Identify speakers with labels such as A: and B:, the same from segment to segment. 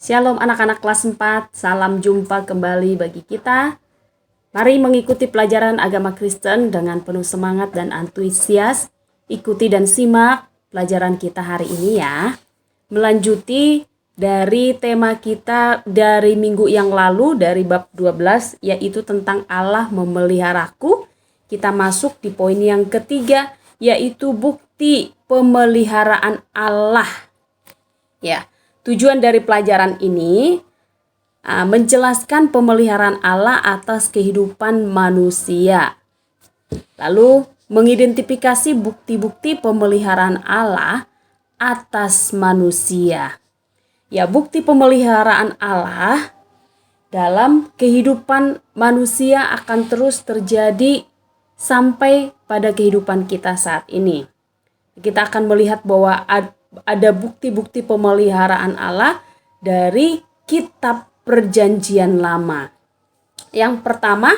A: Shalom anak-anak kelas 4, salam jumpa kembali bagi kita. Mari mengikuti pelajaran agama Kristen dengan penuh semangat dan antusias. Ikuti dan simak pelajaran kita hari ini ya. Melanjuti dari tema kita dari minggu yang lalu dari bab 12 yaitu tentang Allah memeliharaku. Kita masuk di poin yang ketiga yaitu bukti pemeliharaan Allah. Ya. Tujuan dari pelajaran ini menjelaskan pemeliharaan Allah atas kehidupan manusia. Lalu mengidentifikasi bukti-bukti pemeliharaan Allah atas manusia. Ya, bukti pemeliharaan Allah dalam kehidupan manusia akan terus terjadi sampai pada kehidupan kita saat ini. Kita akan melihat bahwa ada bukti-bukti pemeliharaan Allah dari kitab Perjanjian Lama. Yang pertama,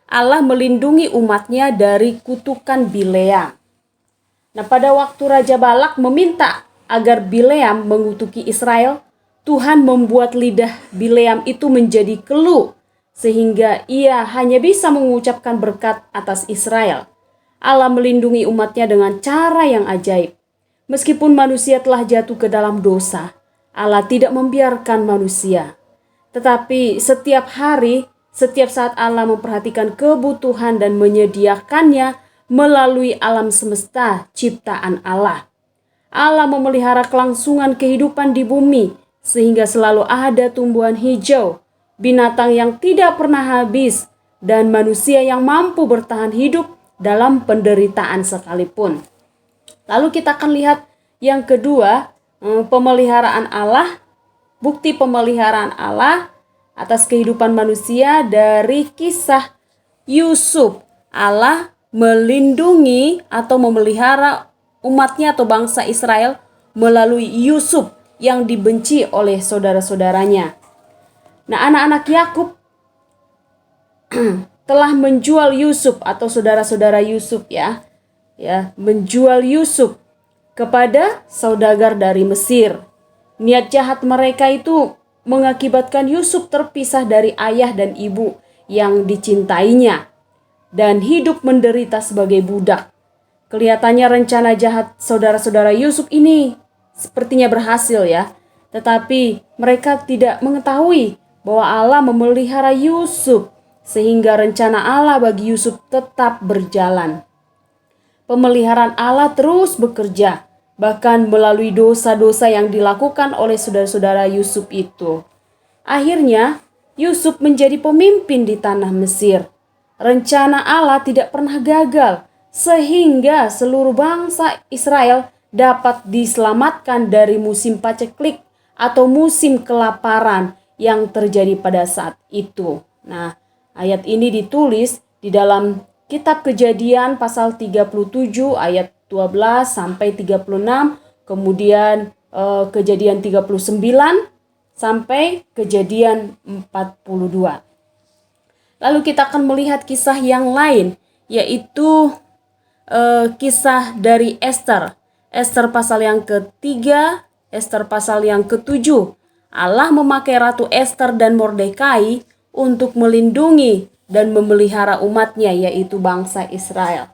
A: Allah melindungi umatnya dari kutukan Bileam. Nah, pada waktu Raja Balak meminta agar Bileam mengutuki Israel, Tuhan membuat lidah Bileam itu menjadi keluh, sehingga ia hanya bisa mengucapkan berkat atas Israel. Allah melindungi umatnya dengan cara yang ajaib. Meskipun manusia telah jatuh ke dalam dosa, Allah tidak membiarkan manusia. Tetapi setiap hari, setiap saat Allah memperhatikan kebutuhan dan menyediakannya melalui alam semesta ciptaan Allah. Allah memelihara kelangsungan kehidupan di bumi sehingga selalu ada tumbuhan hijau, binatang yang tidak pernah habis, dan manusia yang mampu bertahan hidup dalam penderitaan sekalipun. Lalu kita akan lihat yang kedua, pemeliharaan Allah, bukti pemeliharaan Allah atas kehidupan manusia dari kisah Yusuf. Allah melindungi atau memelihara umatnya atau bangsa Israel melalui Yusuf yang dibenci oleh saudara-saudaranya. Nah, anak-anak Yakub telah menjual Yusuf atau saudara-saudara Yusuf ya, menjual Yusuf kepada saudagar dari Mesir. Niat jahat mereka itu mengakibatkan Yusuf terpisah dari ayah dan ibu yang dicintainya dan hidup menderita sebagai budak. Kelihatannya rencana jahat saudara-saudara Yusuf ini sepertinya berhasil ya, tetapi mereka tidak mengetahui bahwa Allah memelihara Yusuf sehingga rencana Allah bagi Yusuf tetap berjalan. Pemeliharaan Allah terus bekerja, bahkan melalui dosa-dosa yang dilakukan oleh saudara-saudara Yusuf itu. Akhirnya, Yusuf menjadi pemimpin di tanah Mesir. Rencana Allah tidak pernah gagal, sehingga seluruh bangsa Israel dapat diselamatkan dari musim paceklik atau musim kelaparan yang terjadi pada saat itu. Nah, ayat ini ditulis di dalam Kitab Kejadian pasal 37 ayat 12 sampai 36, kemudian Kejadian 39 sampai Kejadian 42. Lalu kita akan melihat kisah yang lain, yaitu kisah dari Esther. Esther pasal yang ketiga, Esther pasal yang ketujuh. Allah memakai Ratu Esther dan Mordekai untuk melindungi dan memelihara umatnya, yaitu bangsa Israel.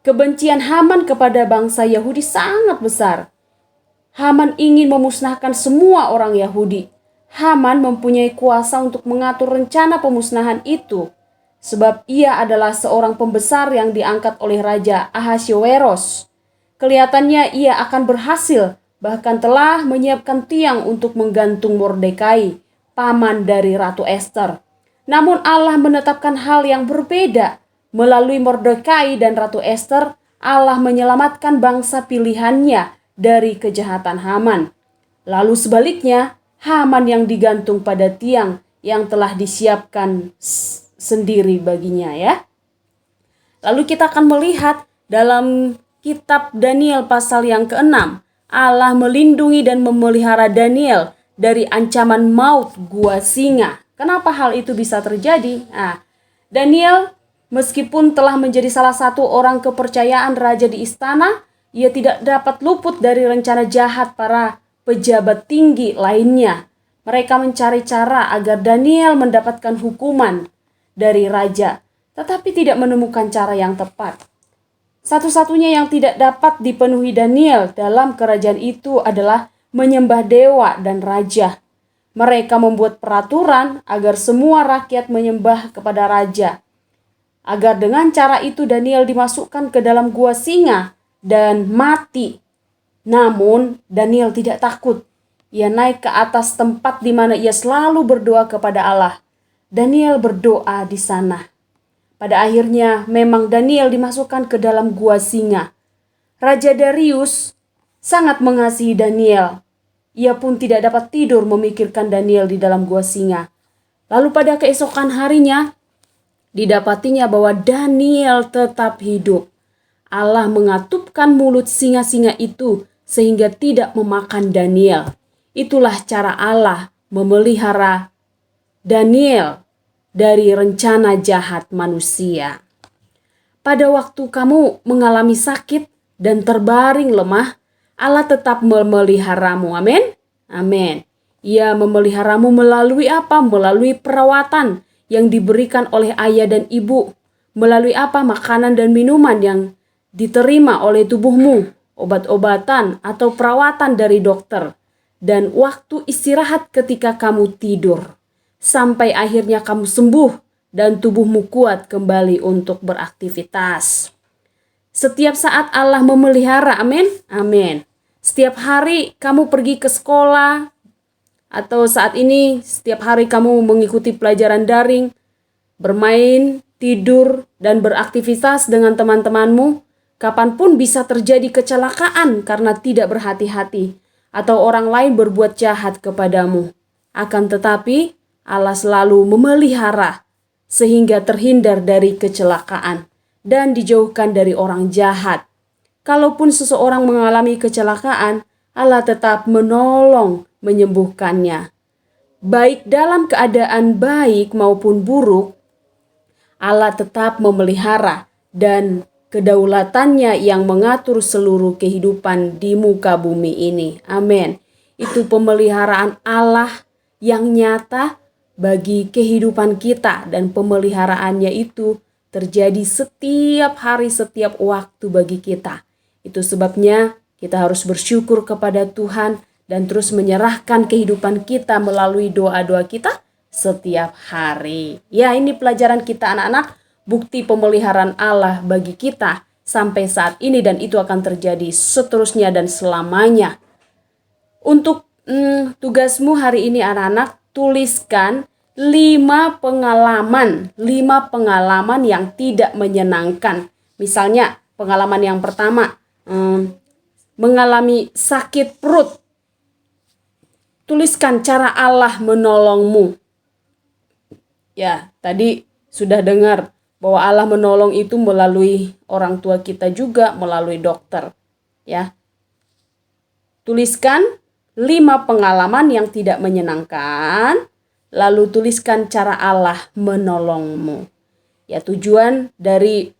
A: Kebencian Haman kepada bangsa Yahudi sangat besar. Haman ingin memusnahkan semua orang Yahudi. Haman mempunyai kuasa untuk mengatur rencana pemusnahan itu, sebab ia adalah seorang pembesar yang diangkat oleh Raja Ahasveros. Kelihatannya ia akan berhasil, bahkan telah menyiapkan tiang untuk menggantung Mordekai, paman dari Ratu Esther. Namun Allah menetapkan hal yang berbeda. Melalui Mordekai dan Ratu Esther, Allah menyelamatkan bangsa pilihannya dari kejahatan Haman. Lalu sebaliknya, Haman yang digantung pada tiang yang telah disiapkan sendiri baginya ya. Lalu kita akan melihat dalam kitab Daniel pasal yang ke-6, Allah melindungi dan memelihara Daniel dari ancaman maut gua singa. Kenapa hal itu bisa terjadi? Nah, Daniel meskipun telah menjadi salah satu orang kepercayaan raja di istana, ia tidak dapat luput dari rencana jahat para pejabat tinggi lainnya. Mereka mencari cara agar Daniel mendapatkan hukuman dari raja, tetapi tidak menemukan cara yang tepat. Satu-satunya yang tidak dapat dipenuhi Daniel dalam kerajaan itu adalah menyembah dewa dan raja. Mereka membuat peraturan agar semua rakyat menyembah kepada raja. Agar dengan cara itu Daniel dimasukkan ke dalam gua singa dan mati. Namun Daniel tidak takut. Ia naik ke atas tempat di mana ia selalu berdoa kepada Allah. Daniel berdoa di sana. Pada akhirnya memang Daniel dimasukkan ke dalam gua singa. Raja Darius sangat mengasihi Daniel. Ia pun tidak dapat tidur memikirkan Daniel di dalam gua singa. Lalu pada keesokan harinya, didapatinya bahwa Daniel tetap hidup. Allah mengatupkan mulut singa-singa itu sehingga tidak memakan Daniel. Itulah cara Allah memelihara Daniel dari rencana jahat manusia. Pada waktu kamu mengalami sakit dan terbaring lemah, Allah tetap memeliharamu. Amin. Amin. Ia memeliharamu melalui apa? Melalui perawatan yang diberikan oleh ayah dan ibu. Melalui apa? Makanan dan minuman yang diterima oleh tubuhmu. Obat-obatan atau perawatan dari dokter. Dan waktu istirahat ketika kamu tidur. Sampai akhirnya kamu sembuh dan tubuhmu kuat kembali untuk beraktivitas. Setiap saat Allah memelihara, amin, amin. Setiap hari kamu pergi ke sekolah, atau saat ini setiap hari kamu mengikuti pelajaran daring, bermain, tidur, dan beraktivitas dengan teman-temanmu, kapanpun bisa terjadi kecelakaan karena tidak berhati-hati, atau orang lain berbuat jahat kepadamu. Akan tetapi, Allah selalu memelihara sehingga terhindar dari kecelakaan dan dijauhkan dari orang jahat. Kalaupun seseorang mengalami kecelakaan, Allah tetap menolong menyembuhkannya. Baik dalam keadaan baik maupun buruk, Allah tetap memelihara dan kedaulatannya yang mengatur seluruh kehidupan di muka bumi ini. Amin. Itu pemeliharaan Allah yang nyata bagi kehidupan kita, dan pemeliharaannya itu terjadi setiap hari, setiap waktu bagi kita. Itu sebabnya kita harus bersyukur kepada Tuhan dan terus menyerahkan kehidupan kita melalui doa-doa kita setiap hari. Ya, ini pelajaran kita anak-anak, bukti pemeliharaan Allah bagi kita sampai saat ini, dan itu akan terjadi seterusnya dan selamanya. Untuk tugasmu hari ini anak-anak, tuliskan 5 pengalaman yang tidak menyenangkan. Misalnya pengalaman yang pertama, mengalami sakit perut. Tuliskan cara Allah menolongmu. Ya, tadi sudah dengar bahwa Allah menolong itu melalui orang tua kita juga, melalui dokter. Ya. Tuliskan 5 pengalaman yang tidak menyenangkan, lalu tuliskan cara Allah menolongmu. Ya, tujuan dari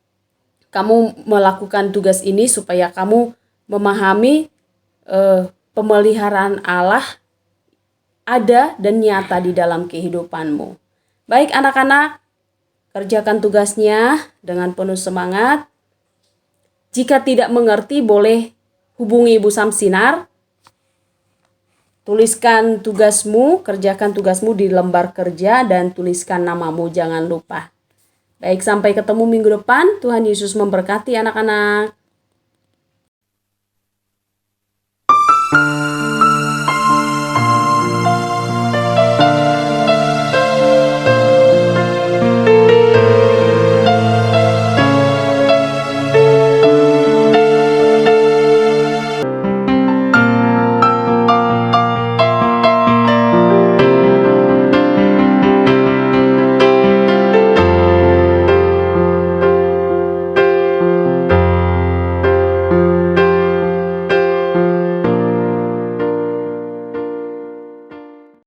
A: kamu melakukan tugas ini supaya kamu memahami pemeliharaan Allah ada dan nyata di dalam kehidupanmu. Baik anak-anak, kerjakan tugasnya dengan penuh semangat. Jika tidak mengerti, boleh hubungi Ibu Samsinar. Tuliskan tugasmu, kerjakan tugasmu di lembar kerja dan tuliskan namamu, jangan lupa. Baik, sampai ketemu minggu depan. Tuhan Yesus memberkati anak-anak.